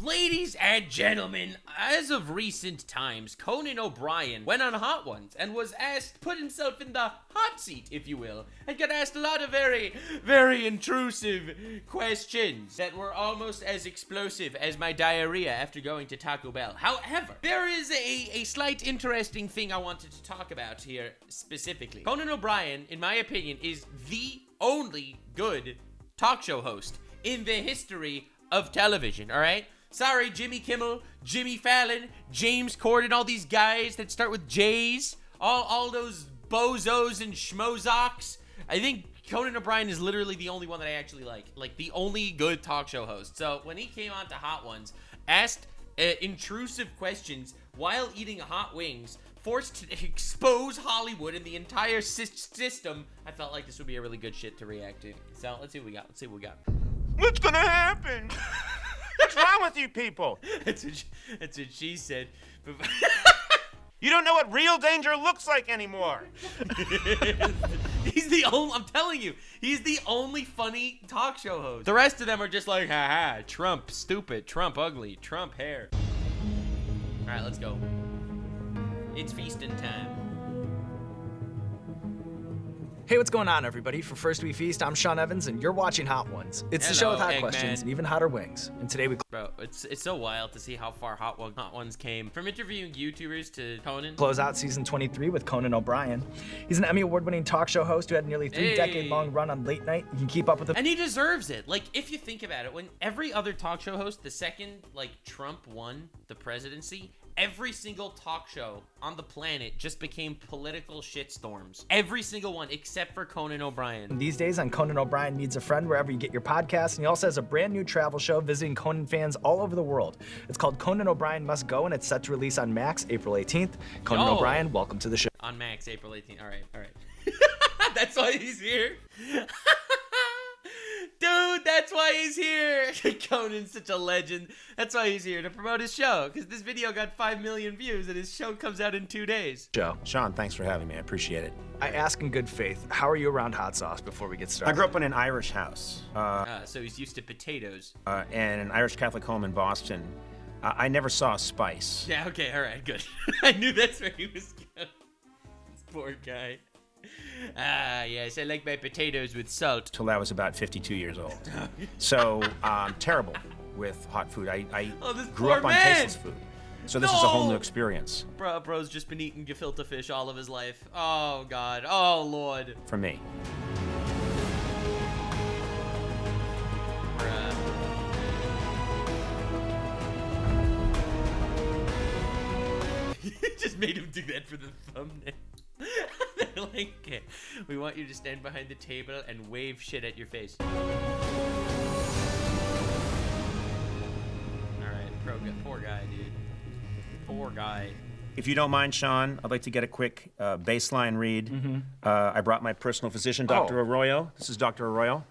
Ladies and gentlemen, as of recent times, Conan O'Brien went on Hot Ones and was asked, put himself in the hot seat, if you will, and got asked a lot of very, very intrusive questions that were almost as explosive as my diarrhea after going to Taco Bell. However, there is a slight interesting thing I wanted to talk about here specifically. Conan O'Brien, in my opinion, is the only good talk show host in the history of television, all right? Sorry, Jimmy Kimmel, Jimmy Fallon, James Corden, all these guys that start with J's, all those bozos and schmozocks. I think Conan O'Brien is literally the only one that I actually like the only good talk show host. So when he came on to Hot Ones, asked intrusive questions while eating hot wings, forced to expose Hollywood and the entire system, I felt like this would be a really good shit to react to. So let's see what we got. What's gonna happen? What's wrong with you people? That's what she said. You don't know what real danger looks like anymore. He's the only, I'm telling you, he's the only funny talk show host. The rest of them are just like, haha, Trump stupid, Trump ugly, Trump hair. All right, let's go. It's feasting time. Hey, what's going on, everybody? For First We Feast, I'm Sean Evans, and you're watching Hot Ones. It's the show with hot questions and even hotter wings. And today we it's so wild to see how far Hot Ones came. From interviewing YouTubers to Conan. Close out season 23 with Conan O'Brien. He's an Emmy Award-winning talk show host who had a nearly three-decade-long run on late night. You can keep up with him. And he deserves it. Like, if you think about it, when every other talk show host, the second, Trump won the presidency, every single talk show on the planet just became political shitstorms. Every single one, except for Conan O'Brien. These days on Conan O'Brien Needs a Friend, wherever you get your podcasts, and he also has a brand new travel show visiting Conan fans all over the world. It's called Conan O'Brien Must Go, and it's set to release on Max April 18th. Conan O'Brien, welcome to the show. On Max April 18th. All right. That's why he's here. Dude, that's why he's here. Conan's such a legend. That's why he's here, to promote his show, because this video got 5 million views and his show comes out in 2 days. Sean, thanks for having me. I appreciate it. I ask in good faith, how are you around hot sauce before we get started? I grew up in an Irish house. So he's used to potatoes. And an Irish Catholic home in Boston. I never saw a spice. Yeah, okay, all right, good. I knew that's where he was going. This poor guy. Yes, I like my potatoes with salt. Till I was about 52 years old. So, terrible with hot food. I grew up on tasteless food. So this is a whole new experience. Bro's just been eating gefilte fish all of his life. Oh, God. Oh, Lord. For me. Just made him do that for the thumbnail. Like, we want you to stand behind the table and wave shit at your face. Alright, poor guy, dude. Poor guy. If you don't mind, Sean, I'd like to get a quick baseline read. I brought my personal physician, Dr. Arroyo. This is Dr. Arroyo.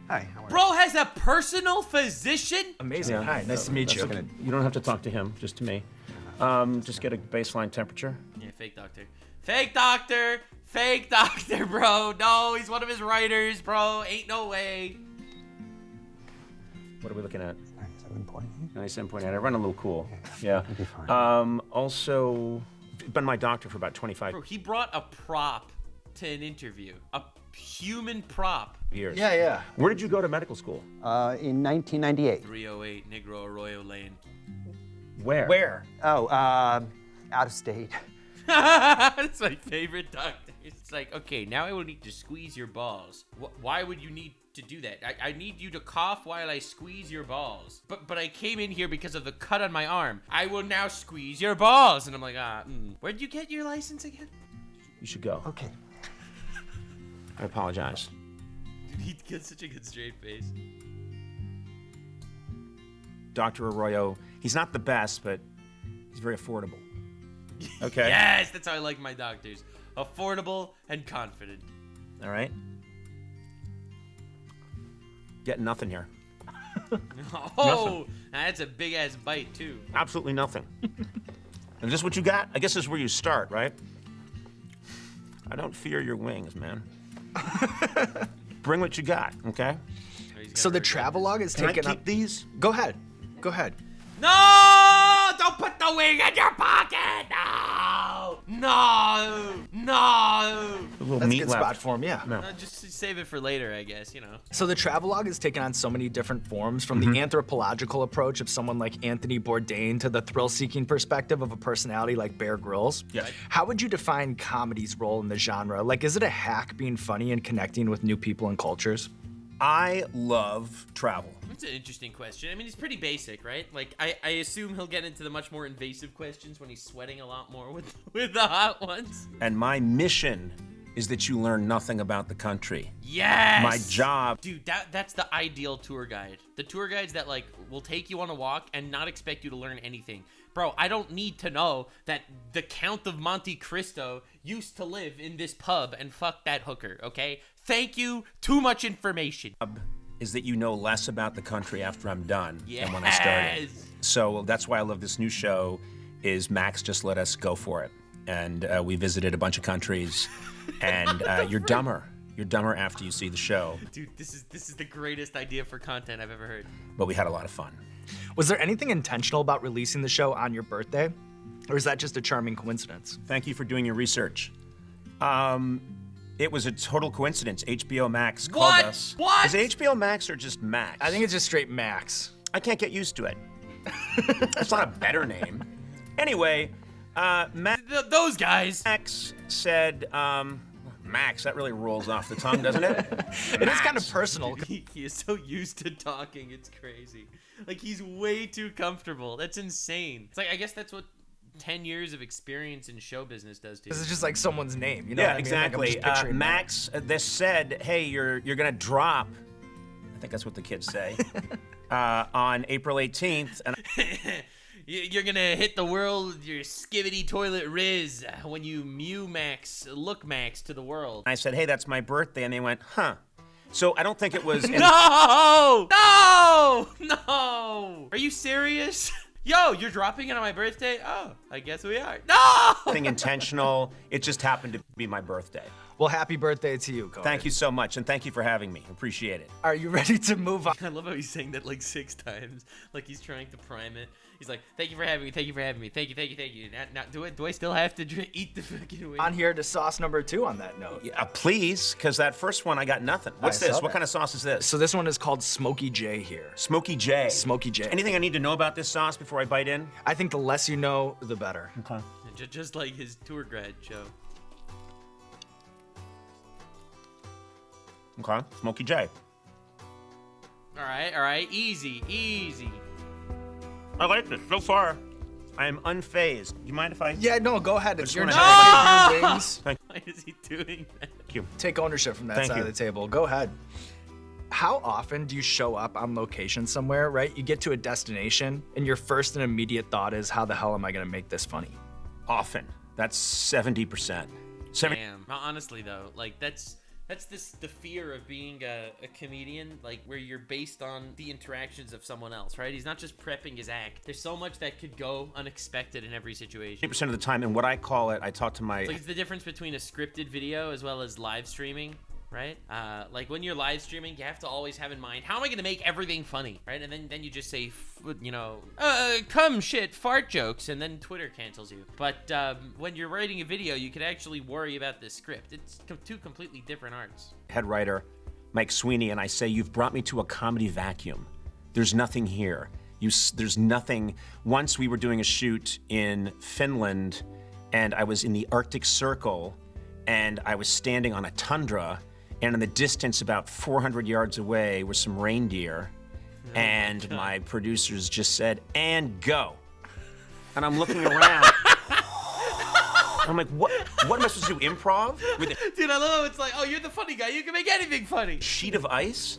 Hi, how are you? Bro has a personal physician? Amazing. Yeah, hi, nice to meet you. Okay. You don't have to talk to him, just to me. Just get a baseline temperature. Yeah, fake doctor. Fake doctor! Fake doctor, bro! No, he's one of his writers, bro. Ain't no way. What are we looking at? 97.8. 97.8. I run a little cool. Yeah. That'd be fine. Also, been my doctor for about 25 Bro, he brought a prop to an interview. A human prop. years. Yeah. Where did you go to medical school? In 1998. 308 Negro Arroyo Lane. Where? Oh, out of state. That's my favorite doctor. It's like, okay, now I will need to squeeze your balls. Why would you need to do that? I need you to cough while I squeeze your balls. But I came in here because of the cut on my arm. I will now squeeze your balls. And I'm like, Where'd you get your license again? You should go. Okay. I apologize. Dude, he gets such a good straight face. Dr. Arroyo, he's not the best, but he's very affordable. Okay. Yes, that's how I like my doctors. Affordable and confident. All right. Getting nothing here. Oh, that's a big ass bite too. Absolutely nothing. And this is what you got? I guess this is where you start, right? I don't fear your wings, man. Bring what you got, okay? So the travelogue is taken up. Can I keep these? Go ahead. No! Don't put the wing in your pocket! No! No! No! A little That's a meat good left. spot for him, yeah. No. Just save it for later, I guess, you know. So the travelogue has taken on so many different forms, from the anthropological approach of someone like Anthony Bourdain to the thrill-seeking perspective of a personality like Bear Grylls. Yes. How would you define comedy's role in the genre? Like, is it a hack being funny and connecting with new people and cultures? I love travel. That's an interesting question. I mean, it's pretty basic, right? Like, I assume he'll get into the much more invasive questions when he's sweating a lot more with the hot ones. And my mission is that you learn nothing about the country. Yes! My job. Dude, that's the ideal tour guide. The tour guides that, like, will take you on a walk and not expect you to learn anything. Bro, I don't need to know that the Count of Monte Cristo used to live in this pub and fuck that hooker, okay? Thank you. Too much information. Is that you know less about the country after I'm done than when I started. Yes! So that's why I love this new show, is Max just let us go for it. And we visited a bunch of countries, and you're dumber. You're dumber after you see the show. Dude, this is the greatest idea for content I've ever heard. But we had a lot of fun. Was there anything intentional about releasing the show on your birthday? Or is that just a charming coincidence? Thank you for doing your research. It was a total coincidence. HBO Max called What? us. What? Is it HBO Max or just Max? I think it's just straight Max. I can't get used to it. That's not a better name. Anyway, Those guys. Max said, Max, that really rolls off the tongue, doesn't it? It is kind of personal. He is so used to talking, it's crazy. Like, he's way too comfortable. That's insane. It's like, I guess that's what 10 years of experience in show business does to you. This is just like someone's name, you know Yeah, what I mean? Like, I'm exactly. just picturing Max, this said, hey, you're gonna drop, I think that's what the kids say, on April 18th. And You're gonna hit the world with your skibbity toilet riz when you look Max to the world. I said, hey, that's my birthday. And they went, huh. So I don't think it was... No! No! No! Are you serious? Yo, you're dropping it on my birthday? Oh, I guess we are. No! Nothing intentional. It just happened to be my birthday. Well, happy birthday to you, Conan. Thank you so much, and thank you for having me. Appreciate it. Are you ready to move on? I love how he's saying that like 6 times, like he's trying to prime it. He's like, "Thank you for having me. Thank you for having me. Thank you, thank you, thank you." Now, do I still have to eat the fucking wing? On here to sauce number 2 on that note. Yeah, please, because that first one I got nothing. What's I saw this? What that. kind of sauce is this? So this one is called Smoky J here. Smoky J. Smoky J. Anything I need to know about this sauce before I bite in? I think the less you know, the better. Okay. Just like his tour guide show. Okay. Smoky J. All right, easy, easy. I like this so far. I am unfazed. Do you mind if I? Yeah, no, go ahead. It's just your wanna job. Your wings. Why is he doing that? Thank you. Take ownership from that Thank side you. of the table. Go ahead. How often do you show up on location somewhere, right? You get to a destination, and your first and immediate thought is, how the hell am I going to make this funny? Often. That's 70%. Damn. Honestly though, like that's the fear of being a comedian, like where you're based on the interactions of someone else, right? He's not just prepping his act. There's so much that could go unexpected in every situation. 70% of the time, and what I call it, I talk to my... Like it's the difference between a scripted video as well as live streaming, right? Like when you're live streaming, you have to always have in mind, how am I gonna make everything funny, right? And then you just say, cum shit fart jokes, and then Twitter cancels you. But when you're writing a video, you can actually worry about the script. It's two completely different arts. head writer, Mike Sweeney, and I say, you've brought me to a comedy vacuum. There's nothing here. There's nothing. Once we were doing a shoot in Finland, and I was in the Arctic Circle, and I was standing on a tundra, and in the distance about 400 yards away were some reindeer, and my producers just said, and go. And I'm looking around. I'm like, what am I supposed to do, improv? With a Dude, I love how it's like, oh, you're the funny guy. You can make anything funny. sheet of ice?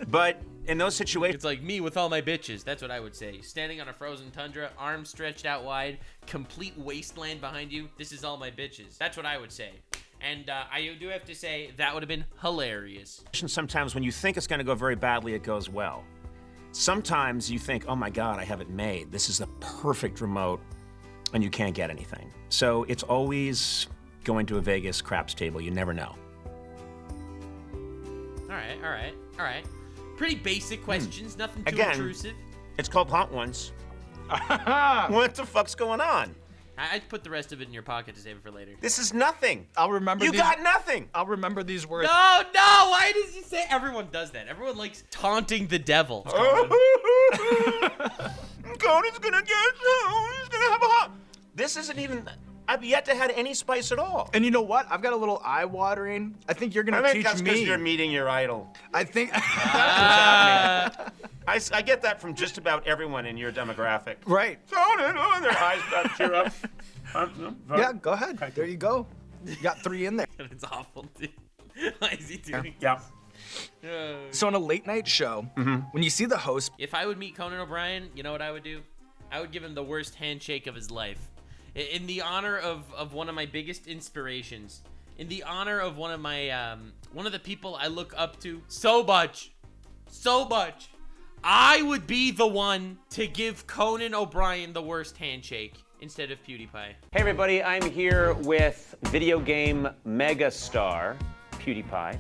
But in those situations, It's like me with all my bitches. That's what I would say. Standing on a frozen tundra, arms stretched out wide, complete wasteland behind you. This is all my bitches. That's what I would say. And I do have to say, that would have been hilarious. sometimes when you think it's going to go very badly, it goes well. Sometimes you think, oh my God, I have it made. This is the perfect remote, and you can't get anything. So it's always going to a Vegas craps table. You never know. All right. Pretty basic questions, nothing too Again, intrusive. It's called Hot Ones. What the fuck's going on? I'd put the rest of it in your pocket to save it for later. This is nothing. I'll remember You these. got nothing. I'll remember these words. No, why does he say? Everyone does that. Everyone likes taunting the devil. Conan's gonna get you. He's gonna have a hot. This isn't even. I've yet to had any spice at all. And you know what? I've got a little eye-watering. I think you're gonna I think teach that's because me. you're meeting your idol. I think. I get that from just about everyone in your demographic. Right. Conan, oh, their eyes about cheer up. Yeah, go ahead. There you go. You got 3 in there. It's awful, dude. Why is he doing? Yeah. So on a late night show, when you see the host, If I would meet Conan O'Brien, you know what I would do? I would give him the worst handshake of his life. In the honor of one of my biggest inspirations. In the honor of one of my, one of the people I look up to so much. I would be the one to give Conan O'Brien the worst handshake instead of PewDiePie. Hey everybody, I'm here with video game megastar PewDiePie.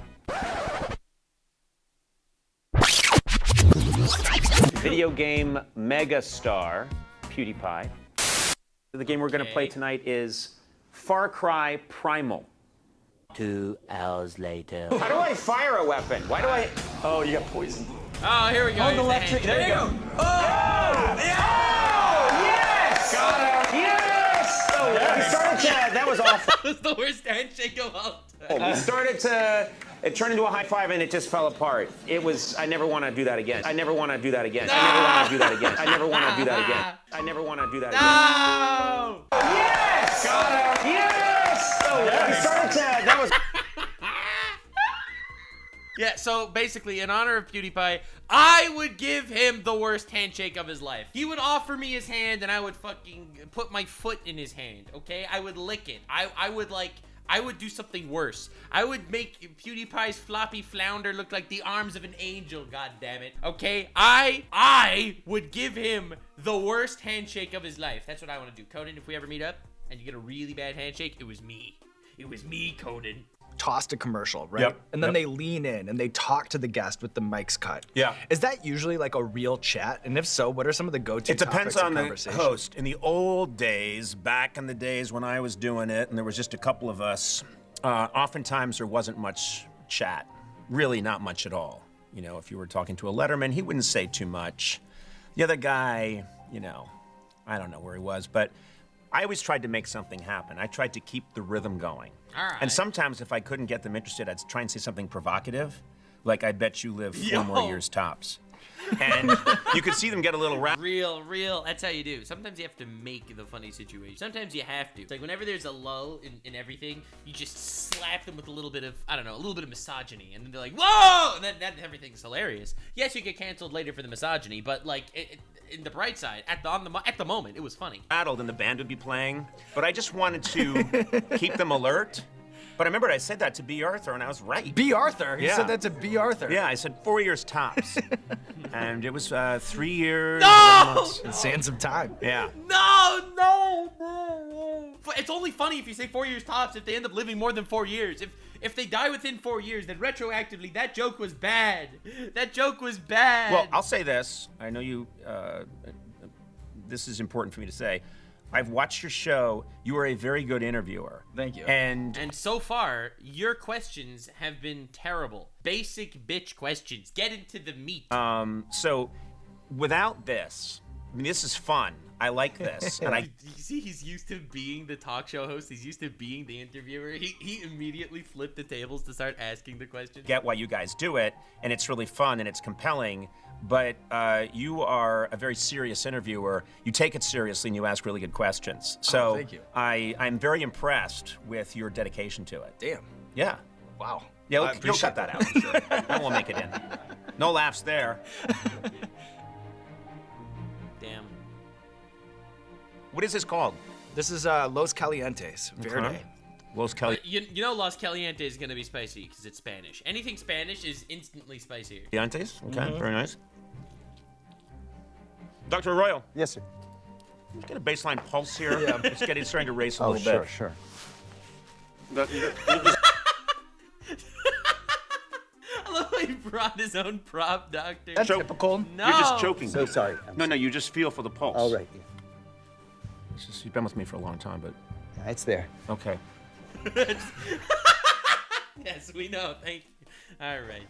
Video game megastar PewDiePie. The game we're gonna play tonight is Far Cry Primal. 2 hours later. How do I fire a weapon? Why do I? Oh, you got poison. Oh, here we go. Oh, the Here's left handshake. trigger. There you go. Oh! Yes! Got him. Yes! Oh, we started to, that was awful. That was the worst handshake of all time. We started to, it turned into a high five and it just fell apart. It was, I never want to do that again. I never want to do that again. I never want to do that again. I never want to do that again. I never want to do that again. No! Yes! Got him. Yes! Oh, we started to, that was. Yeah, so basically, in honor of PewDiePie, I would give him the worst handshake of his life. He would offer me his hand, and I would fucking put my foot in his hand, okay? I would lick it. I would do something worse. I would make PewDiePie's floppy flounder look like the arms of an angel, goddammit, okay? I would give him the worst handshake of his life. That's what I want to do. Conan, if we ever meet up, and you get a really bad handshake, it was me. It was me, Conan. tossed a commercial, right? Yep, And then yep. they lean in and they talk to the guest with the mics cut. Yeah. Is that usually like a real chat? And if so, what are some of the go-to It depends topics of on the conversation? host. In the old days, back in the days when I was doing it, and there was just a couple of us, oftentimes there wasn't much chat. Really not much at all. You know, if you were talking to a letterman, he wouldn't say too much. The other guy, you know, I don't know where he was, but I always tried to make something happen. I tried to keep the rhythm going. All right. And sometimes if I couldn't get them interested, I'd try and say something provocative, like I bet you live 4 more years tops. And you could see them get a little Real. That's how you do. Sometimes you have to make the funny situation. Sometimes you have to. It's like whenever there's a lull in everything, you just slap them with a little bit of, I don't know, a little bit of misogyny. And then they're like, whoa! And then everything's hilarious. Yes, you get canceled later for the misogyny, but like, in the bright side, at the moment, it was funny. rattled and the band would be playing, but I just wanted to keep them alert. But I remember I said that to B. Arthur, and I was right. B. Arthur? He Yeah. said that to B. Arthur. Yeah, I said 4 years tops. And it was 3 years. No! 11 months. In sands of time. Yeah. No. It's only funny if you say 4 years tops if they end up living more than 4 years. If they die within 4 years, then retroactively, that joke was bad. That joke was bad. Well, I'll say this. I know you, this is important for me to say. I've watched your show. You are a very good interviewer. Thank you. And so far, your questions have been terrible. Basic bitch questions. Get into the meat. So, without this, I mean, this is fun. I like this. And I You see, he's used to being the talk show host. He's used to being the interviewer. He immediately flipped the tables to start asking the questions. get why you guys do it, and it's really fun and it's compelling. But you are a very serious interviewer. You take it seriously and you ask really good questions. So thank you. I'm very impressed with your dedication to it. Damn. Yeah. Wow. Yeah, I you'll appreciate cut that out. I'm sure. That won't make it in. No laughs there. Damn. What is this called? This is Los Calientes. Verde. Los Calientes. You know Los Calientes is going to be spicy because it's Spanish. Anything Spanish is instantly spicier. Okay, very nice. Dr. Arroyo, Yes, sir. let's get a baseline pulse here. Yeah. It's starting to race a Oh, little sure, bit. sure. I love how he brought his own prop, doctor. That's typical. No. You're just choking. So sorry. No, you just feel for the pulse. All right. It's just, you've been with me for a long time, but Yeah, it's there. okay. Yes, we know. Thank you. All right.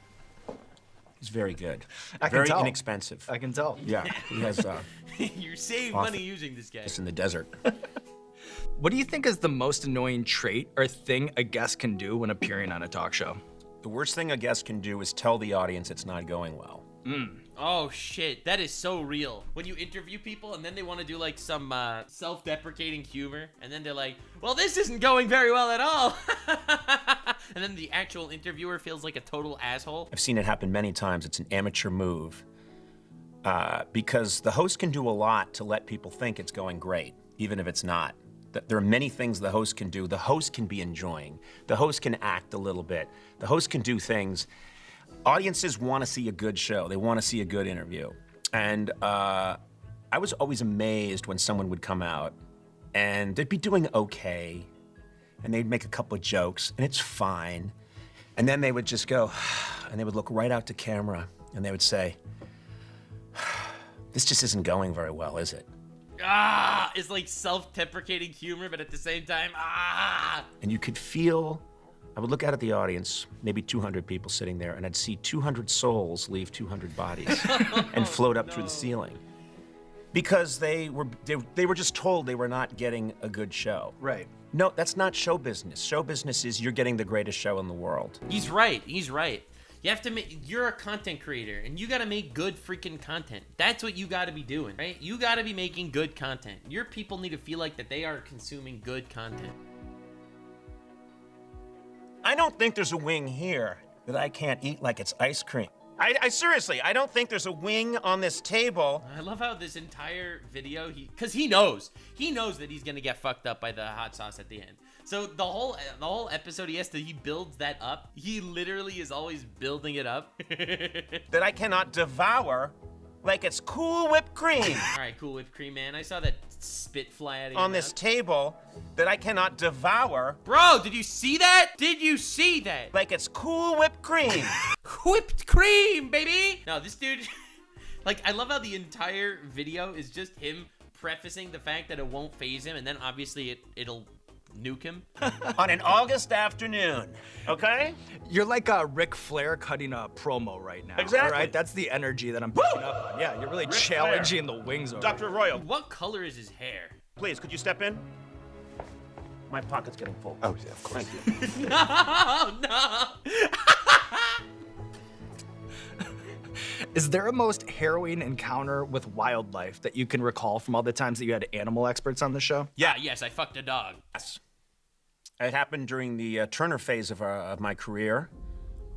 He's very good. I can Very tell. inexpensive. I can tell. Yeah, he has You save money using this guy. this in the desert. What do you think is the most annoying trait or thing a guest can do when appearing on a talk show? The worst thing a guest can do is tell the audience it's not going well. Oh shit, that is so real. When you interview people and then they want to do like some self-deprecating humor, and then they're like, well, this isn't going very well at all. And then the actual interviewer feels like a total asshole. I've seen it happen many times. It's an amateur move because the host can do a lot to let people think it's going great, even if it's not. There are many things the host can do. The host can be enjoying. The host can act a little bit. The host can do things. Audiences want to see a good show. They want to see a good interview. And I was always amazed when someone would come out and they'd be doing okay. And they'd make a couple of jokes, and it's fine. And then they would just go, and they would look right out to camera, and they would say, this just isn't going very well, is it? It's like self-deprecating humor, but at the same time, And you could feel, I would look out at the audience, maybe 200 people sitting there, and I'd see 200 souls leave 200 bodies and float up through the ceiling. Because they were just told they were not getting a good show. Right. No, that's not show business. Show business is you're getting the greatest show in the world. He's right. He's right. You have to make, you're a content creator and you got to make good freaking content. That's what you got to be doing, right? You got to be making good content. Your people need to feel like that they are consuming good content. I don't think there's a wing here that I can't eat like it's ice cream. I seriously, I don't think there's a wing on this table. I love how this entire video, because he knows that he's gonna get fucked up by the hot sauce at the end. So the whole episode, he builds that up. He literally is always building it up. That I cannot devour like it's Cool Whipped Cream. All right, Cool Whipped Cream, man. I saw that spit fly out of your On this mouth. table that I cannot devour Bro, did you see that? Did you see that? like it's Cool Whipped Cream. Whipped cream, baby! No, this dude, like, I love how the entire video is just him prefacing the fact that it won't phase him, and then obviously it'll nuke him. On an August afternoon, okay? You're like Ric Flair cutting a promo right now. Exactly. All right? That's the energy that I'm picking up on. Yeah, you're really challenging the wings over. Dr. Royal, What color is his hair? please, could you step in? My pocket's getting full. Oh, yeah, of course. Thank you. No! Is there a most harrowing encounter with wildlife that you can recall from all the times that you had animal experts on the show? Yeah, yes, I fucked a dog. Yes. It happened during the Turner phase of my career.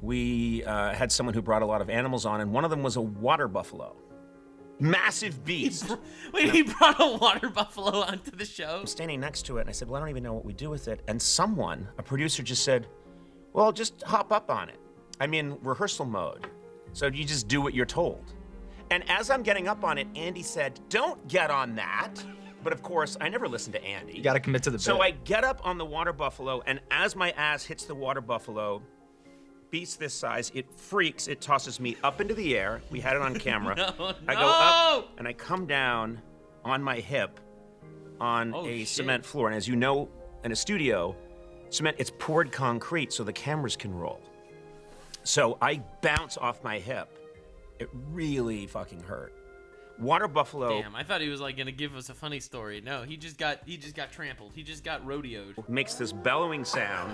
We had someone who brought a lot of animals on, and one of them was a water buffalo. Massive beast. Wait, he brought a water buffalo onto the show? I'm standing next to it, and I said, well, I don't even know what we do with it. And someone, a producer, just said, well, just hop up on it. I'm in rehearsal mode, so you just do what you're told. And as I'm getting up on it, Andy said, don't get on that. But of course, I never listened to Andy. You got to commit to the bit. So I get up on the water buffalo, and as my ass hits the water buffalo, beast this size, it freaks, it tosses me up into the air. We had it on camera. I go up, and I come down on my hip on a cement floor. And as you know, in a studio, cement, it's poured concrete so the cameras can roll. So I bounce off my hip. It really fucking hurt. Water buffalo Damn, I thought he was like gonna give us a funny story. No, he just got trampled. He just got rodeoed. makes this bellowing sound,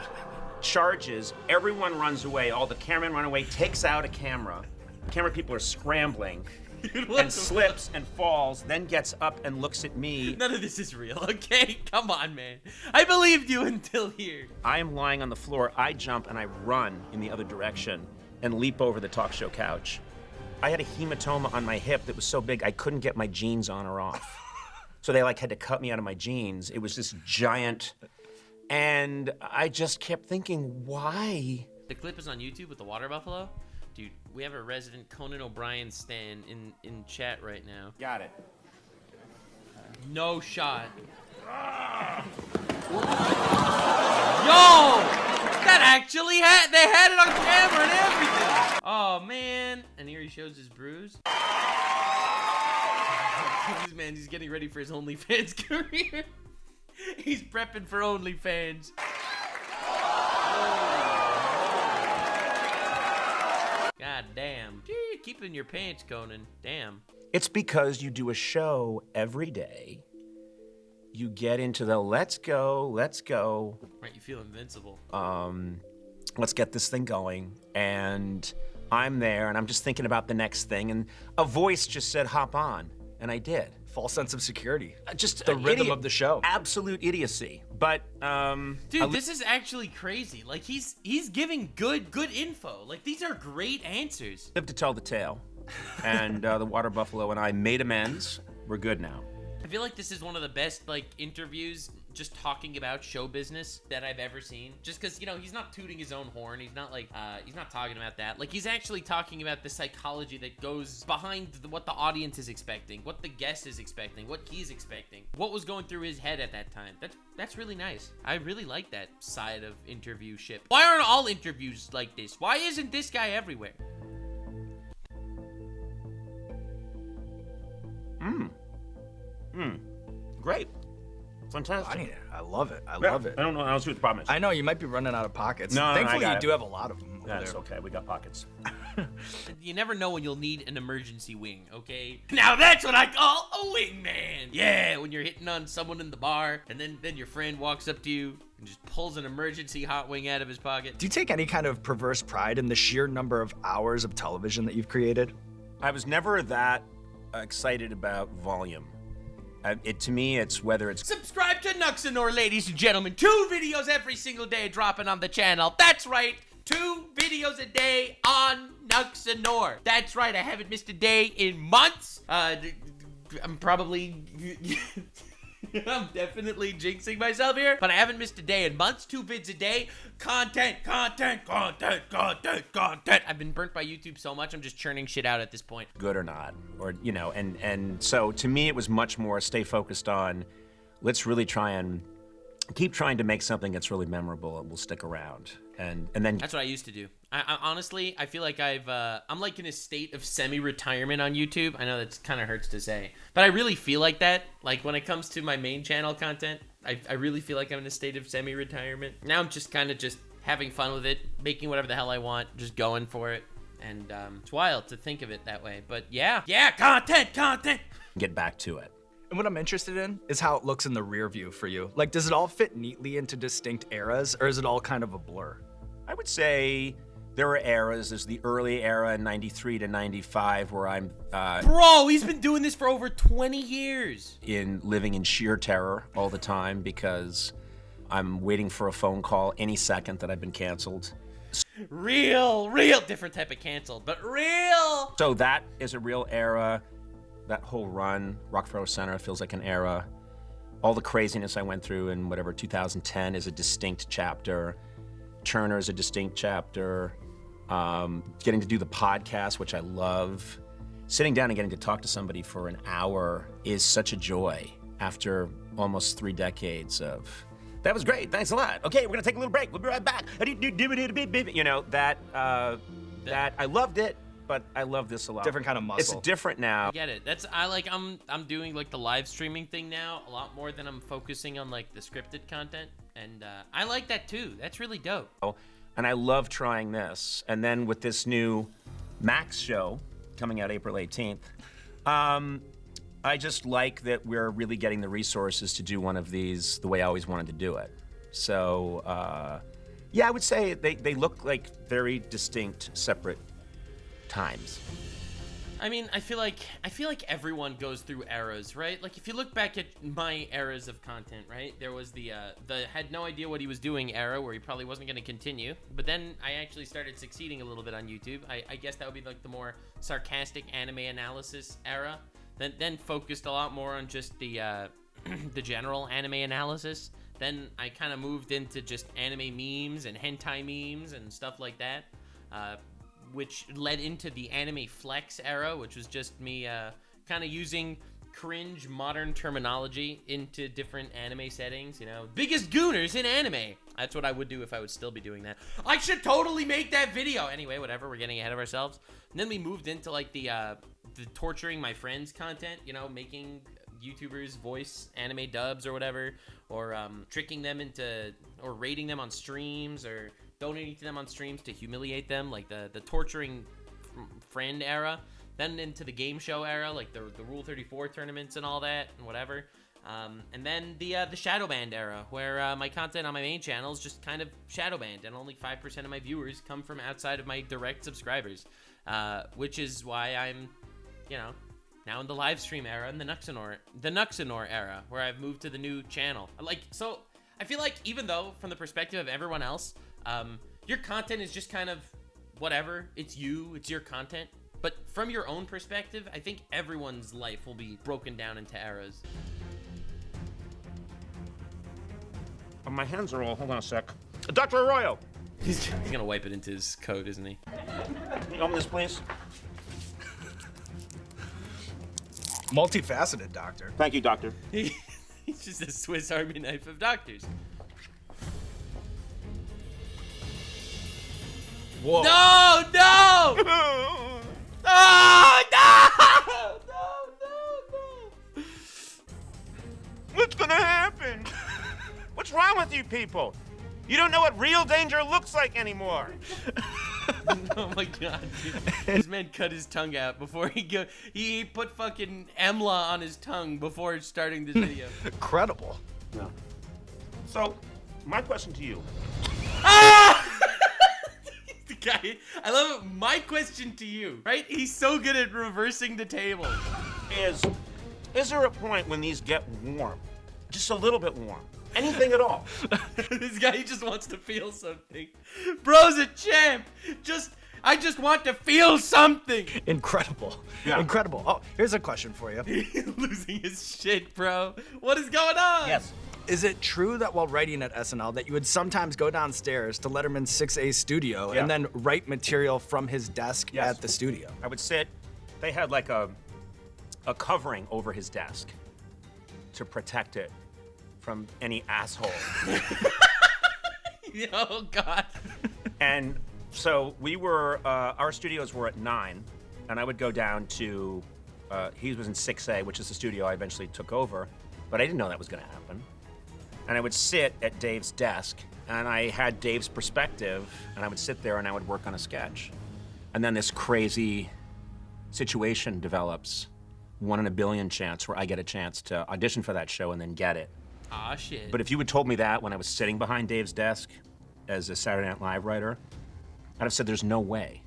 charges, everyone runs away, all the cameramen run away, takes out a camera. Camera people are scrambling, and slips and falls, then gets up and looks at me. None of this is real, okay? Come on, man. I believed you until here. I am lying on the floor, I jump and I run in the other direction and leap over the talk show couch. I had a hematoma on my hip that was so big I couldn't get my jeans on or off. So they like had to cut me out of my jeans. It was this giant, and I just kept thinking, why? The clip is on YouTube with the water buffalo. Dude, we have a resident Conan O'Brien stan in chat right now. Got it. No shot. Yo! That actually they had it on camera and everything. Oh Oh, man. And here he shows his bruise. Man, he's getting ready for his OnlyFans career. He's prepping for OnlyFans. God damn. Gee, keep it in your pants, Conan. Damn. It's because you do a show every day. You get into the let's go. Right, you feel invincible. Let's get this thing going. And I'm there, and I'm just thinking about the next thing, and a voice just said, hop on, and I did. False sense of security. Just the rhythm of the show. Absolute idiocy. But, dude, this is actually crazy. Like, he's giving good info. Like, these are great answers. Live to tell the tale. And the water buffalo and I made amends. We're good now. I feel like this is one of the best, like, interviews just talking about show business that I've ever seen. Just because, you know, he's not tooting his own horn. He's not, like, he's not talking about that. Like, he's actually talking about the psychology that goes behind what the audience is expecting, what the guest is expecting, what he's expecting, what was going through his head at that time. That's really nice. I really like that side of interview ship. Why aren't all interviews like this? Why isn't this guy everywhere? Great. Fantastic. I love it. I love it. I don't know. I don't see what the problem is. I know you might be running out of pockets. No, Thankfully, I you got do have a lot of them. That's okay. We got pockets. You never know when you'll need an emergency wing, okay? Now that's what I call a wingman. Yeah, when you're hitting on someone in the bar, and then your friend walks up to you and just pulls an emergency hot wing out of his pocket. Do you take any kind of perverse pride in the sheer number of hours of television that you've created? I was never that excited about volume. To me, it's whether it's... Subscribe to Nuxanor, ladies and gentlemen. 2 videos every single day dropping on the channel. That's right, 2 videos a day on Nuxanor. That's right, I haven't missed a day in months. I'm probably... I'm definitely jinxing myself here, but I haven't missed a day in months. 2 vids a day. Content. I've been burnt by YouTube so much, I'm just churning shit out at this point. Good or not, or, you know, and so to me, it was much more stay focused on, let's really try and keep trying to make something that's really memorable and will stick around. And then that's what I used to do. I honestly, I feel like I'm like in a state of semi-retirement on YouTube. I know that kind of hurts to say, but I really feel like that. Like when it comes to my main channel content, I really feel like I'm in a state of semi-retirement. Now I'm just kind of just having fun with it, making whatever the hell I want, just going for it. And it's wild to think of it that way. But yeah, content. get back to it. And what I'm interested in is how it looks in the rear view for you. Like, does it all fit neatly into distinct eras, or is it all kind of a blur? I would say there are eras. There's the early era in 93 to 95 where I'm Bro, he's been doing this for over 20 years. living in sheer terror all the time because I'm waiting for a phone call any second that I've been canceled. Real different type of canceled, but real. So that is a real era. That whole run, Rockefeller Center, feels like an era. All the craziness I went through in whatever 2010 is a distinct chapter. Turner is a distinct chapter. Getting to do the podcast, which I love. Sitting down and getting to talk to somebody for an hour is such a joy after almost 3 decades of, that was great, thanks a lot. Okay, we're gonna take a little break, we'll be right back. You know, that I loved it, but I love this a lot. Different kind of muscle. It's different now. I get it. I'm doing like the live streaming thing now a lot more than I'm focusing on like the scripted content, and I like that too. That's really dope. And I love trying this. And then with this new Max show coming out April 18th, I just like that we're really getting the resources to do one of these the way I always wanted to do it. So, yeah, I would say they look like very distinct, separate times. I mean, I feel like everyone goes through eras, right? Like if you look back at my eras of content, right? There was the had no idea what he was doing era where he probably wasn't going to continue. But then I actually started succeeding a little bit on YouTube. I guess that would be like the more sarcastic anime analysis era. Then focused a lot more on just the the general anime analysis. Then I kind of moved into just anime memes and hentai memes and stuff like that. Which led into the anime flex era, which was just me kind of using cringe modern terminology into different anime settings, you know? Biggest gooners in anime. That's what I would do if I would still be doing that. I should totally make that video. Anyway, whatever, we're getting ahead of ourselves. And then we moved into like the torturing my friends content, you know, making YouTubers voice anime dubs or whatever, or tricking them into, or rating them on streams, or donating to them on streams to humiliate them, like the torturing friend era. Then into the game show era, like the Rule 34 tournaments and all that, and whatever. And then the shadow banned era, where my content on my main channel is just kind of shadow banned, and only 5% of my viewers come from outside of my direct subscribers, which is why I'm, you know, now in the live stream era and the Nuxanor era, where I've moved to the new channel. Like, so I feel like even though from the perspective of everyone else, your content is just kind of whatever. It's you, it's your content. But from your own perspective, I think everyone's life will be broken down into eras. Oh, my hands are all, hold on a sec. Dr. Arroyo! He's gonna wipe it into his coat, isn't he? Can you open this, please? Multifaceted, doctor. Thank you, doctor. He's just a Swiss Army knife of doctors. Whoa. No! No! Oh, no! No! What's gonna happen? What's wrong with you people? You don't know what real danger looks like anymore. Oh my god, dude. This man cut his tongue out before he put fucking Emla on his tongue before starting this video. Incredible. No. So, my question to you. Ah! The guy, I love it. My question to you, right? He's so good at reversing the table. Is there a point when these get warm? Just a little bit warm. Anything at all. This guy just wants to feel something. Bro's a champ. I just want to feel something. Incredible. Yeah. Incredible. Oh, here's a question for you. Losing his shit, bro. What is going on? Yes. Is it true that while writing at SNL that you would sometimes go downstairs to Letterman's 6A studio Yeah. and then write material from his desk Yes. at the studio? I would sit. They had like a covering over his desk to protect it from any asshole. Oh god. And so we were, our studios were at 9, and I would go down to, he was in 6A, which is the studio I eventually took over, but I didn't know that was gonna happen. And I would sit at Dave's desk, and I had Dave's perspective, and I would sit there and I would work on a sketch. And then this crazy situation develops, 1 in a billion chance where I get a chance to audition for that show and then get it. Ah, shit. But if you had told me that when I was sitting behind Dave's desk as a Saturday Night Live writer, I'd have said there's no way.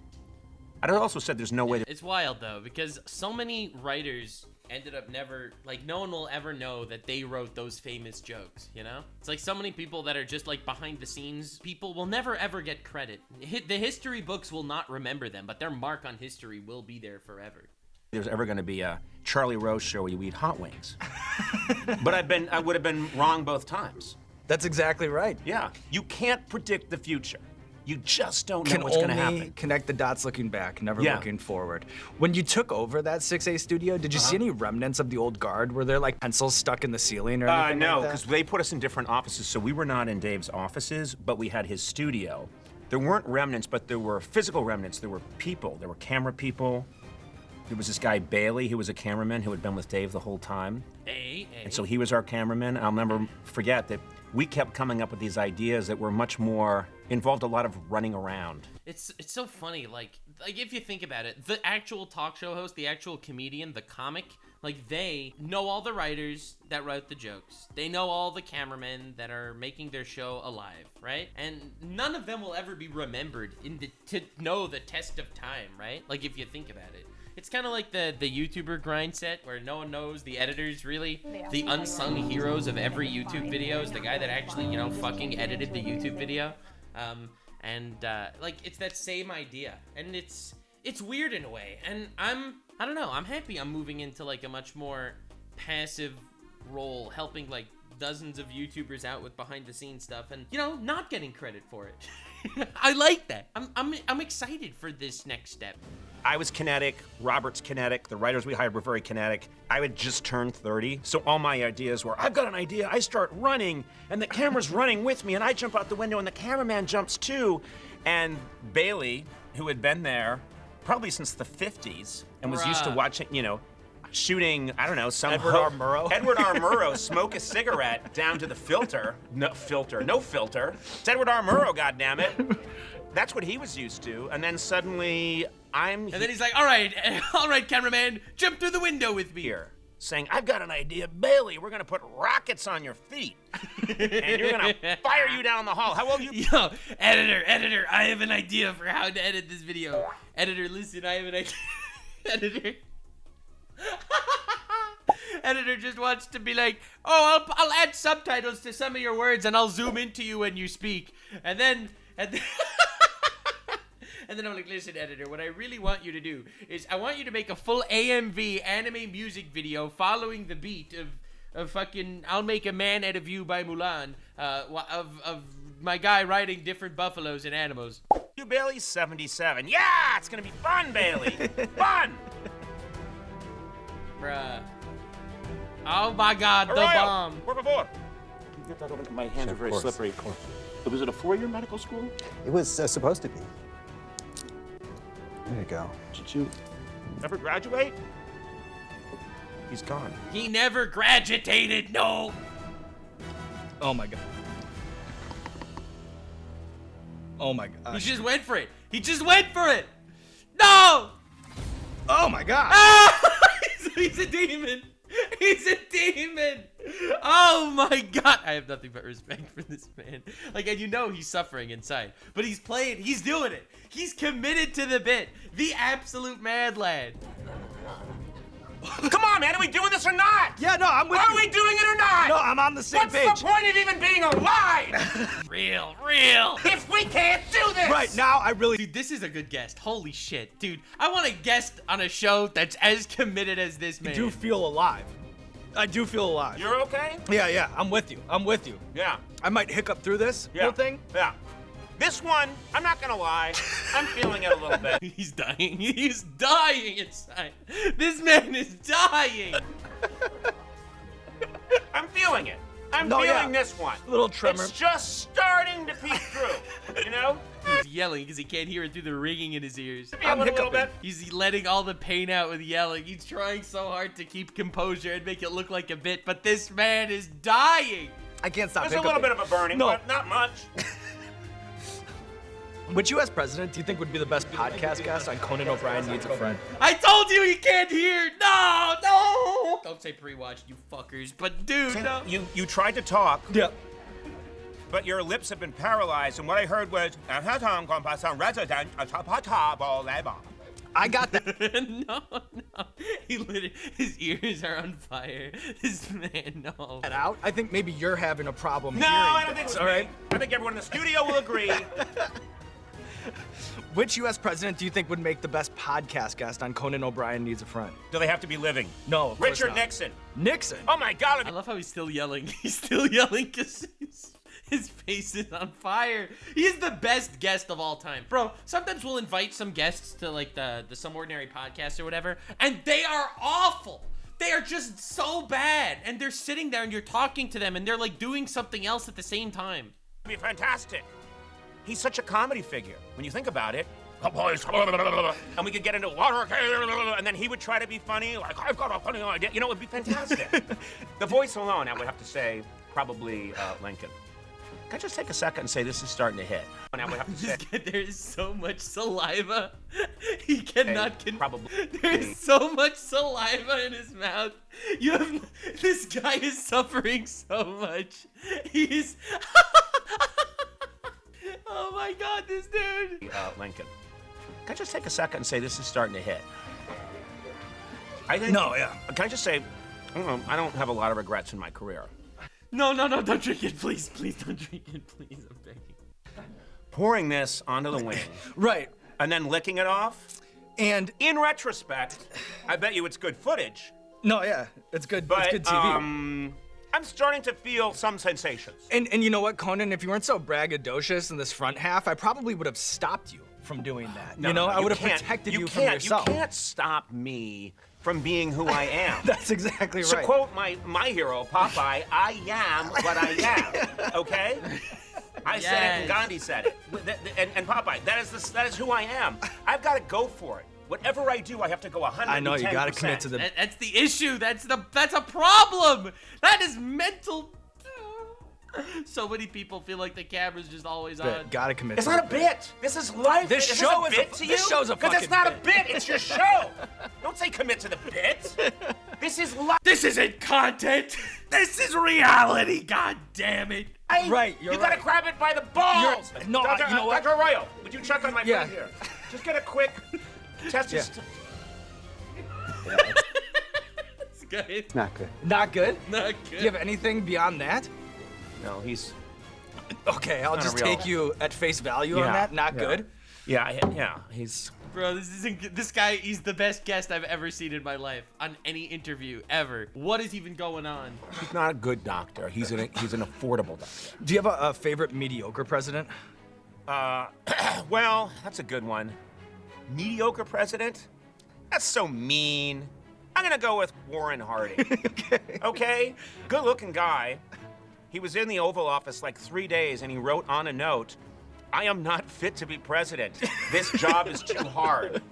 I'd have also said there's no way. It's wild though, because so many writers ended up never, like, no one will ever know that they wrote those famous jokes, you know? It's like so many people that are just like behind the scenes people will never ever get credit. The history books will not remember them, but their mark on history will be there forever. There's ever going to be a Charlie Rose show where you eat hot wings. But I would have been wrong both times. That's exactly right. Yeah, you can't predict the future. You just don't know Can what's going to only happen. connect the dots looking back, never Yeah. looking forward. When you took over that 6A studio, did you see any remnants of the old guard? Were there like pencils stuck in the ceiling or anything No, like because that? they put us in different offices, so we were not in Dave's offices, but we had his studio. There weren't remnants, but there were physical remnants. There were people. There were camera people. There was this guy, Bailey, who was a cameraman who had been with Dave the whole time. And so he was our cameraman. I'll never forget that we kept coming up with these ideas that were much more, involved a lot of running around. It's so funny, like if you think about it, the actual talk show host, the actual comedian, the comic, like they know all the writers that wrote the jokes. They know all the cameramen that are making their show alive, right? And none of them will ever be remembered to know the test of time, right? Like if you think about it. It's kind of like the YouTuber grind set where no one knows the editors really. The unsung heroes of every YouTube video is the guy that actually, you know, fucking edited the YouTube video. Like it's that same idea. And it's weird in a way. And I don't know, I'm happy I'm moving into like a much more passive role, helping like dozens of YouTubers out with behind the scenes stuff and, you know, not getting credit for it. I like that. I'm excited for this next step. I was kinetic, Robert's kinetic, the writers we hired were very kinetic. I had just turned 30, so all my ideas were, I've got an idea, I start running, and the camera's running with me, and I jump out the window, and the cameraman jumps too. And Bailey, who had been there probably since the 50s, and was used to watching, you know, shooting, I don't know, some Edward R. Murrow. Edward R. Murrow smoke a cigarette down to the filter. No filter. It's Edward R. Murrow, goddammit. That's what he was used to, and then suddenly And then he's like, all right, cameraman, jump through the window with me. Here, saying, I've got an idea, Bailey, we're gonna put rockets on your feet, and you're gonna fire you down the hall. How old are you? Yo, editor, I have an idea for how to edit this video. Editor, listen, I have an idea. Editor. Editor just wants to be like, oh, I'll add subtitles to some of your words, and I'll zoom into you when you speak. And then and then I'm like, listen, editor, what I really want you to do is I want you to make a full AMV anime music video following the beat of fucking I'll Make a Man Out of You by Mulan, of my guy riding different buffaloes and animals. You, Bailey? 77. Yeah, it's gonna be fun, Bailey. Fun! Bruh. Oh my god, the Arroyo, bomb. por favor. Get that over. My hands Sure, are very of course, slippery. of course. Was it a 4-year medical school? It was supposed to be. There you go. Did you Ever graduate? He's gone. He never graduated, no. Oh my god. Oh my gosh. He just went for it. No! Oh my god. Ah! He's a demon. He's a demon. Oh my god. I have nothing but respect for this man. Like, and you know he's suffering inside. But he's doing it. He's committed to the bit. The absolute mad lad. Come on, man, are we doing this or not? Yeah, no, I'm with Are you. we doing it or not? No, I'm on the same What's page. the point of even being alive Real. if we can't do this? Right, now I really... Dude, this is a good guest. Holy shit. Dude, I want a guest on a show that's as committed as this man. I do feel alive. I do feel alive. You're okay? Yeah, I'm with you. Yeah. I might hiccup through this whole thing. Yeah. This one, I'm not gonna lie, I'm feeling it a little bit. He's dying. He's dying inside. This man is dying. I'm feeling it. I'm No, yeah. feeling this one. Little tremor. It's just starting to peek through, you know? He's yelling because he can't hear it through the ringing in his ears. Feeling a little bit. He's letting all the pain out with yelling. He's trying so hard to keep composure and make it look like a bit, but this man is dying. I can't stop There's a little hiccuping. bit of a burning, No. but not much. Which U.S. president do you think would be the best podcast guest on Conan O'Brien Needs a Friend? I told you he can't hear. No. Don't say pre-watch, you fuckers. But dude, no. You tried to talk, Yep. but your lips have been paralyzed, and what I heard was, I got that. No. He literally, his ears are on fire. This man, no. Out. I think maybe you're having a problem No, hearing I don't think things, it's all right? I think everyone in the studio will agree. Which U.S. president do you think would make the best podcast guest on Conan O'Brien Needs a Friend? Do they have to be living? No, of course Richard not. Nixon. Nixon? Oh my God. I love how he's still yelling. He's still yelling because his face is on fire. He's the best guest of all time. Bro, sometimes we'll invite some guests to like the Some Ordinary Podcast or whatever, and they are awful. They are just so bad. And they're sitting there and you're talking to them and they're like doing something else at the same time. It'd be fantastic. He's such a comedy figure. When you think about it, And we could get into water, and then he would try to be funny, like, I've got a funny idea. You know, it would be fantastic. the voice alone, I would have to say, probably Lincoln. Can I just take a second and say this is starting to hit? And I would have to say, This guy, there is so much saliva. He cannot probably. There's so much saliva in his mouth. This guy is suffering so much. He's oh my god, this dude. Lincoln. Can I just take a second and say this is starting to hit? I think. No, yeah. Can I just say, I don't have a lot of regrets in my career. No, don't drink it, please. Please don't drink it, please. I'm begging. Pouring this onto the wing Right. and then licking it off. And In retrospect, I bet you it's good footage. no, yeah, it's good. But it's good TV. I'm I'm starting to feel some sensations. And you know what, Conan? If you weren't so braggadocious in this front half, I probably would have stopped you from doing that. I would have protected you from yourself. You can't stop me from being who I am. That's exactly To right. quote my hero, Popeye, I am what I am, okay? I said it and Gandhi said it. And Popeye, that is who I am. I've got to go for it. Whatever I do, I have to go 110%. I know, you gotta commit to the... That's the issue. That's a problem. That is mental. So many people feel like the camera's just always on. Gotta commit It's to not a it. bit. This is life. This Is show this is a a- bit to this you? show's a Because it's fucking not a bit. It's your show. Don't say commit to the bit. This is life. This isn't content. This is reality. God damn it. Right, you're You gotta right. grab it by the balls. No, Dr. you know what? Dr. Arroyo, would you check on my Yeah. friend here? Just get a quick test. Yeah. It's good. Not good. Not good? Not Do good. you have anything beyond that? No, he's. Okay, I'll Not a just real- take you at face value on Yeah, that. Not yeah. good. Yeah, he's. Bro, this guy, he's the best guest I've ever seen in my life on any interview ever. What is even going on? He's not a good doctor. He's an affordable doctor. Do you have a favorite mediocre president? Well, that's a good one. Mediocre president? That's so mean. I'm gonna go with Warren Harding. Okay? Good looking guy. He was in the Oval Office like 3 days and he wrote on a note, I am not fit to be president. This job is too hard.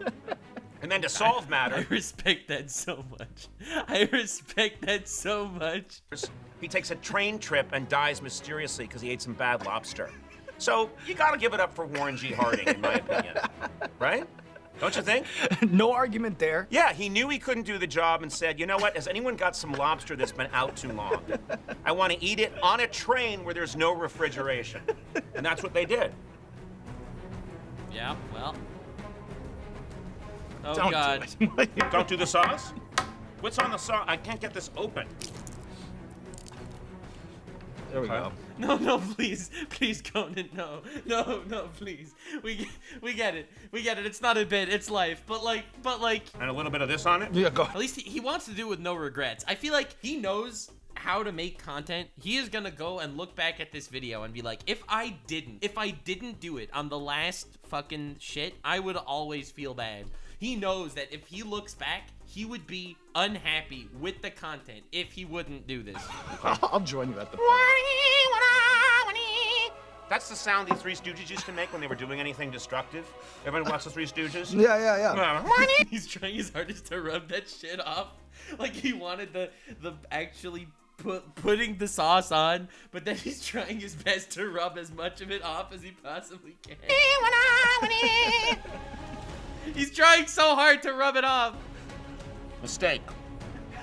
And then to solve I matters, respect that so much. I respect that so much. he takes a train trip and dies mysteriously because he ate some bad lobster. So you gotta give it up for Warren G. Harding, in my opinion. Right? Don't you think? No argument there. Yeah, he knew he couldn't do the job and said, you know what, has anyone got some lobster that's been out too long? I want to eat it on a train where there's no refrigeration. And that's what they did. Yeah, well. Oh, Don't God. do it. Don't do the sauce? What's on the sauce? I can't get this open. There we go. No, please, Conan, no, please. We get it, It's not a bit, it's life. But like, And a little bit of this on it? Yeah, go. at least he wants to do it with no regrets. I feel like he knows how to make content. He is gonna go and look back at this video and be like, if I didn't do it on the last fucking shit, I would always feel bad. He knows that if he looks back, he would be unhappy with the content if he wouldn't do this. I'll join you at the That's the sound the Three Stooges used to make when they were doing anything destructive. Everyone watch the Three Stooges? Yeah. He's trying his hardest to rub that shit off. Like he wanted the actually putting the sauce on, but then he's trying his best to rub as much of it off as he possibly can. He's trying so hard to rub it off. Mistake.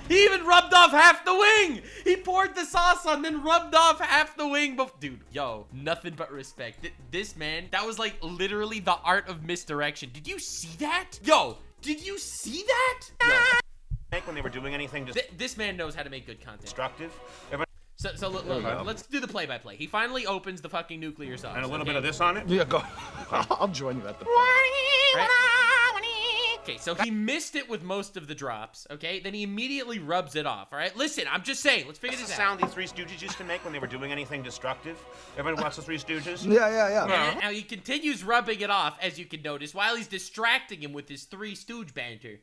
He even rubbed off half the wing. He poured the sauce on, then rubbed off half the wing. Dude, yo, nothing but respect. This man, that was like literally the art of misdirection. Did you see that? Yo, did you see that? Yo. When they were doing anything This man knows how to make good content. destructive. Everyone... So look, let's do the play-by-play. He finally opens the fucking nuclear sauce. And a little okay? bit of this on it? Yeah, go. I'll join you at the Okay, so he missed it with most of the drops, okay? Then he immediately rubs it off, all right? Listen, I'm just saying, let's figure That's this the out. sound the Three Stooges used to make when they were doing anything destructive. Everyone watch the Three Stooges? Yeah. And now he continues rubbing it off, as you can notice, while he's distracting him with his Three Stooge banter.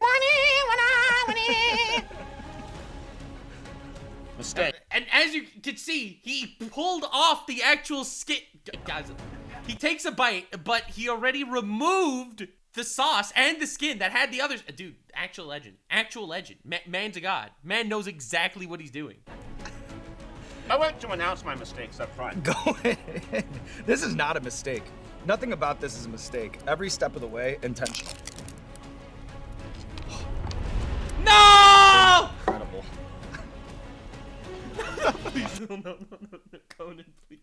Mistake. And as you can see, he pulled off the actual skin. Guys, he takes a bite, but he already removed the sauce and the skin that had the others. Dude, actual legend. Man's a god. Man knows exactly what he's doing. I like to announce my mistakes up front. Go ahead. This is not a mistake. Nothing about this is a mistake. Every step of the way, intentional. No! Incredible. Please, no, Conan, please.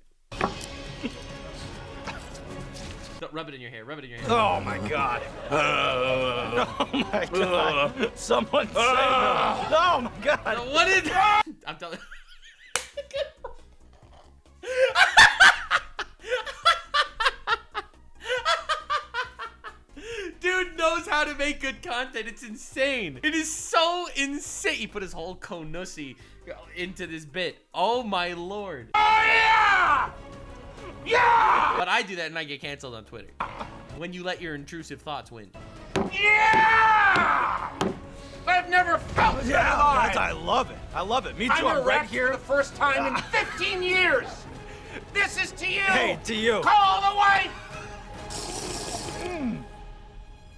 No, rub it in your hair. Oh my god. Oh my god. Someone save him. Oh my god. What is... I'm telling... Dude knows how to make good content. It's insane. It is so insane. He put his whole Konussi into this bit. Oh my lord. Oh, yeah! Yeah! But I do that and I get canceled on Twitter. When you let your intrusive thoughts win. Yeah! I've never felt so alive. I love it. I love it. Me too. I'm I'm right erect here. for the first time in 15 years. This is to you. Hey, to you. Call the wife.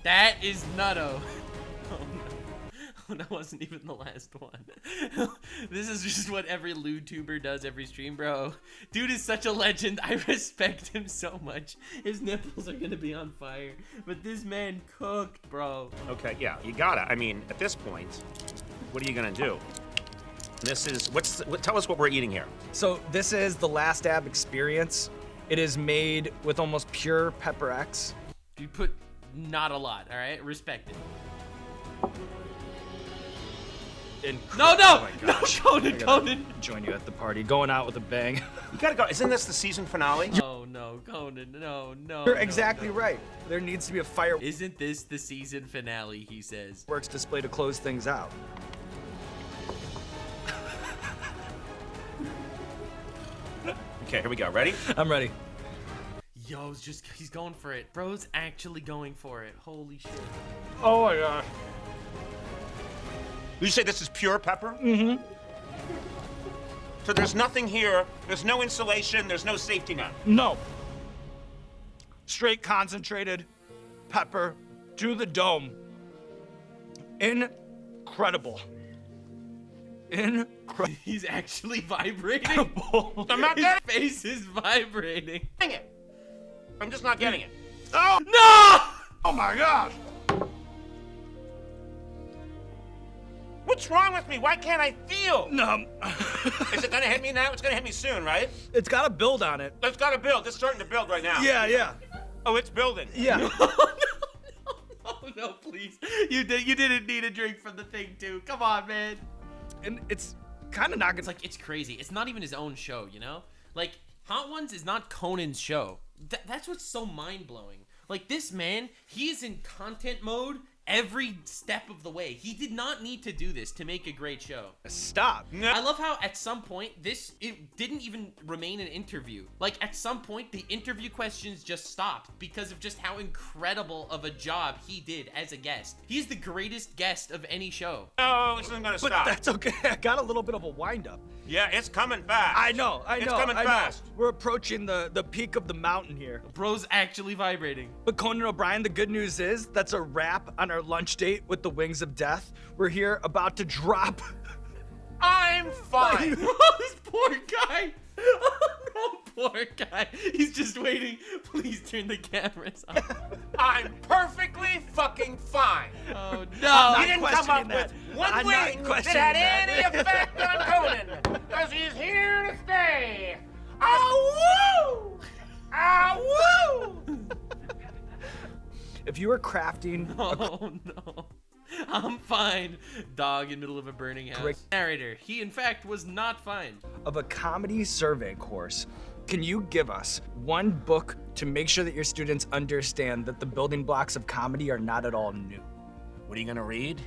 That is nutto. Oh no. That wasn't even the last one. This is just what every vtuber does every stream, bro. Dude is such a legend. I respect him so much. His nipples are gonna be on fire. But this man cooked, bro. Okay, yeah, you gotta. I mean, at this point, what are you gonna do? This is, tell us what we're eating here. So this is the Last Dab experience. It is made with almost pure Pepper X. You put not a lot, all right? Respect it. No, Oh my no, gosh. Conan, Conan. Join you at the party. Going out with a bang. You gotta go. Isn't this the season finale? Oh no, Conan, no. You're no, exactly no. right. There needs to be a fireworks Isn't this the season finale, he says. display to close things out. Okay, here we go. Ready? I'm ready. Yo, he's going for it. Bro's actually going for it. Holy shit. Oh my gosh. You say this is pure pepper? Mm-hmm. So there's nothing here. There's no insulation. There's no safety net. No. Straight concentrated pepper to the dome. Incredible. Incredible. He's actually vibrating. I'm not His getting face is vibrating. it. I'm just not getting it. Oh No! Oh my gosh. What's wrong with me? Why can't I feel? No. Is it gonna hit me now? It's gonna hit me soon, right? It's got a build on it. It's gotta build. It's starting to build right now. Yeah. Oh, it's building. Yeah. Oh no, please. You didn't need a drink from the thing too. Come on, man. And it's kind of not It's gonna. like, it's crazy. It's not even his own show, you know? Like, Hot Ones is not Conan's show. That's what's so mind-blowing. Like, this man, he is in content mode every step of the way. He did not need to do this to make a great show. Stop. I love how at some point it didn't even remain an interview. Like, at some point the interview questions just stopped because of just how incredible of a job he did as a guest. He's the greatest guest of any show. No, this isn't gonna But stop. that's okay. I got a little bit of a wind up. Yeah, it's coming fast. I know. It's coming fast. We're approaching the peak of the mountain here. Bro's actually vibrating. But Conan O'Brien, the good news is that's a wrap on our lunch date with the Wings of Death. We're here about to drop. I'm fine. Oh, this poor guy. Oh, poor guy. He's just waiting. Please turn the cameras off. I'm perfectly fucking fine. Oh, You no. didn't come up questioning with that. one I'm not wing that questioning had that. any effect on Conan, because he's here to stay. Oh, woo! Oh, woo! If you were crafting Oh, no. I'm fine. Dog in middle of a burning house. Great. Narrator. He, in fact, was not fine. of a comedy survey course, can you give us one book to make sure that your students understand that the building blocks of comedy are not at all new? What are you gonna read?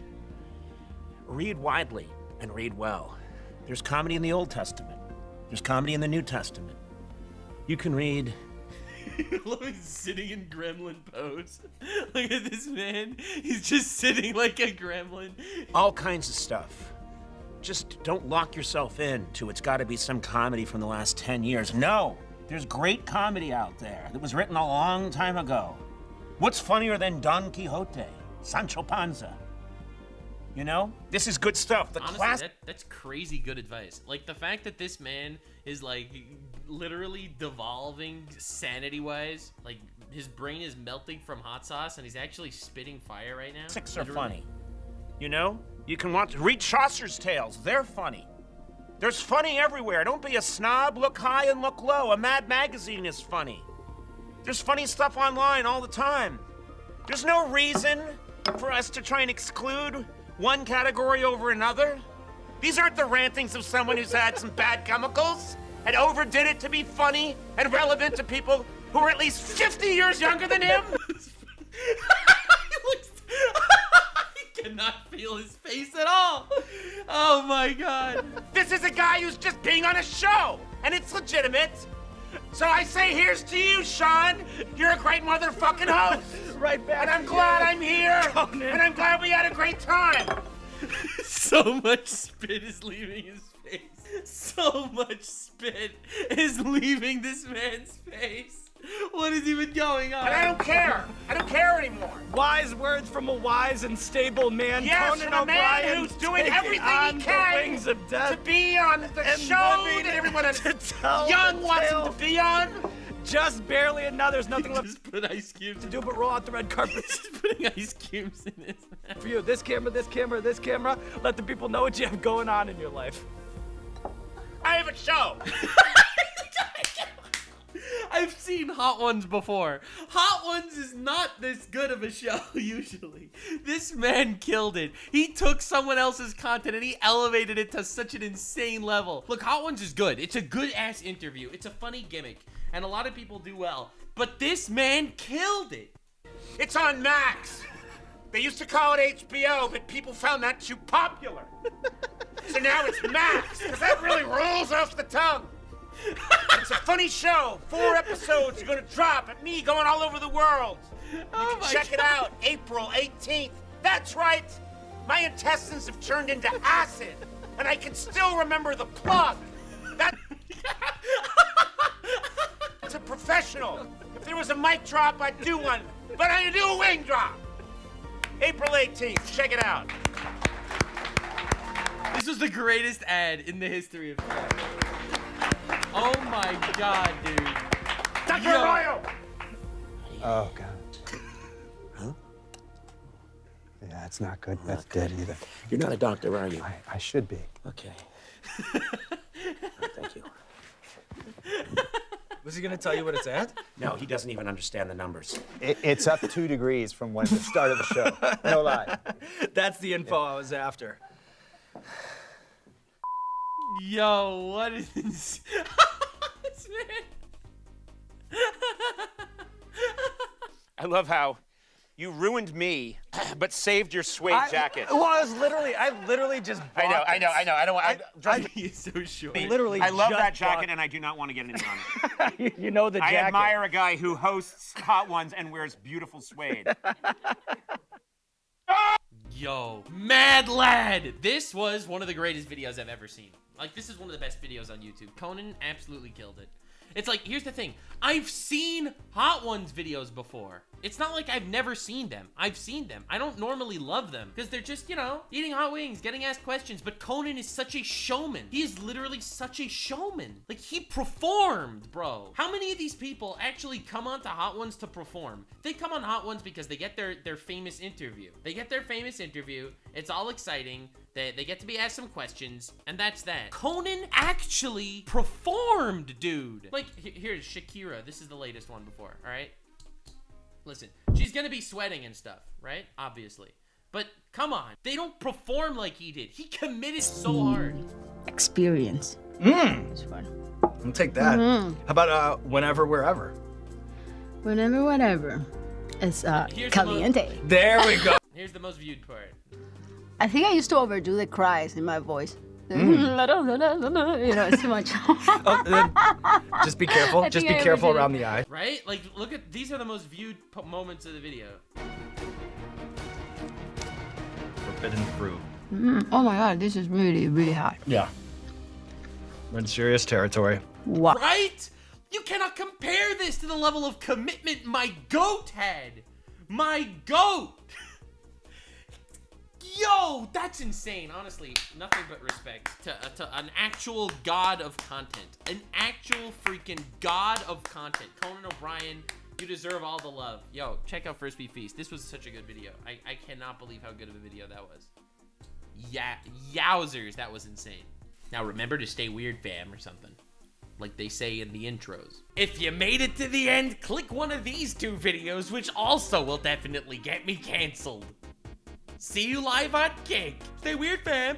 Read widely and read well. There's comedy in the Old Testament. There's comedy in the New Testament. You can read. Look, he's sitting in gremlin pose. Look at this man. He's just sitting like a gremlin. All kinds of stuff. Just don't lock yourself in to it's got to be some comedy from the last 10 years. No, there's great comedy out there that was written a long time ago. What's funnier than Don Quixote, Sancho Panza? You know, this is good stuff. The Honestly, class. that's crazy good advice. Like, the fact that this man is, like, literally devolving sanity-wise. Like, his brain is melting from hot sauce, and he's actually spitting fire right now. Classics are Literally. funny. You know, you can read Chaucer's tales. They're funny. There's funny everywhere. Don't be a snob. Look high and look low. A Mad magazine is funny. There's funny stuff online all the time. There's no reason for us to try and exclude one category over another. These aren't the rantings of someone who's had some bad chemicals and overdid it to be funny and relevant to people who are at least 50 years younger than him. He looks feel his face at all. Oh my God. This is a guy who's just being on a show, and it's legitimate. So I say here's to you, Sean. You're a great motherfucking host. Right back. And I'm glad I'm here. And I'm glad we had a great time. So much spit is leaving his face. So much spit is leaving this man's face. What is even going on? And I don't care. I don't care anymore. Wise words from a wise and stable man. Yes, Conan from a man O'Brien who's doing taking everything on he can the wings of death to be on the and show living that everyone to tell young the wants tale. him to be on. Just barely, and now there's nothing left Just put ice cubes to do but roll out the red carpet. Just putting ice cubes in his mouth. For you, this camera, this camera, this camera. Let the people know what you have going on in your life. I have a show. I've seen Hot Ones before. Hot Ones is not this good of a show, usually. This man killed it. He took someone else's content and he elevated it to such an insane level. Look, Hot Ones is good. It's a good-ass interview. It's a funny gimmick, and a lot of people do well. But this man killed it. It's on Max. They used to call it HBO, but people found that too popular. So now it's Max, because that really rolls off the tongue. It's a funny show. 4 episodes are gonna drop at me going all over the world. You Oh can check it out April 18th. That's right. My intestines have turned into acid, and I can still remember the plug. It's a professional. If there was a mic drop, I'd do one, but I do a wing drop. April 18th. Check it out. This was the greatest ad in the history of time. Oh my God, dude. Dr. Yo. Arroyo! Oh, God. Huh? Yeah, it's not good. That's dead either. You're not a doctor, are you? I should be. Okay. Thank you. Was he gonna tell you what it's at? No, he doesn't even understand the numbers. It's up 2 degrees from when the start of the show. No lie. That's the info I was after. Yo, what is this? This man. I love how you ruined me, but saved your suede jacket. Well, I literally just I know. I don't want. He's so short. Literally, I love just that jacket, bought- and I do not want to get anything on it. you know the I jacket. admire a guy who hosts Hot Ones and wears beautiful suede. Yo, mad lad. This was one of the greatest videos I've ever seen. Like, this is one of the best videos on YouTube. Conan absolutely killed it. It's like, here's the thing. I've seen Hot Ones videos before. It's not like I've never seen them. I've seen them. I don't normally love them because they're just, you know, eating hot wings, getting asked questions. But Conan is such a showman. He is literally such a showman. Like, he performed, bro. How many of these people actually come onto Hot Ones to perform? They come on Hot Ones because they get their famous interview. They get their famous interview. It's all exciting. They get to be asked some questions, and that's that. Conan actually performed, dude. Like, here's Shakira. This is the latest one before, all right? Listen, she's gonna be sweating and stuff, right? Obviously. But come on, they don't perform like he did. He committed so hard. Experience. It's fun. I'll take that. How about whenever, wherever? Whenever, whatever. It's Here's caliente. There we go. Here's the most viewed part. I think I used to overdo the cries in my voice. You know, it's too much. Just be careful. I Just think be I careful overdid it. around the eye. Right? Like, look at, these are the most viewed moments of the video. Forbidden fruit. Oh my god, this is really, really hot. Yeah. We're in serious territory. Wow. Right? You cannot compare this to the level of commitment my goat had. My goat. Yo, that's insane. Honestly, nothing but respect to an actual god of content. An actual freaking god of content. Conan O'Brien, you deserve all the love. Yo, check out First Beat Feast. This was such a good video. I cannot believe how good of a video that was. Yeah, yowzers, that was insane. Now remember to stay weird, fam, or something. Like they say in the intros. If you made it to the end, click one of these 2 videos, which also will definitely get me canceled. See you live on Kick. Stay weird, fam.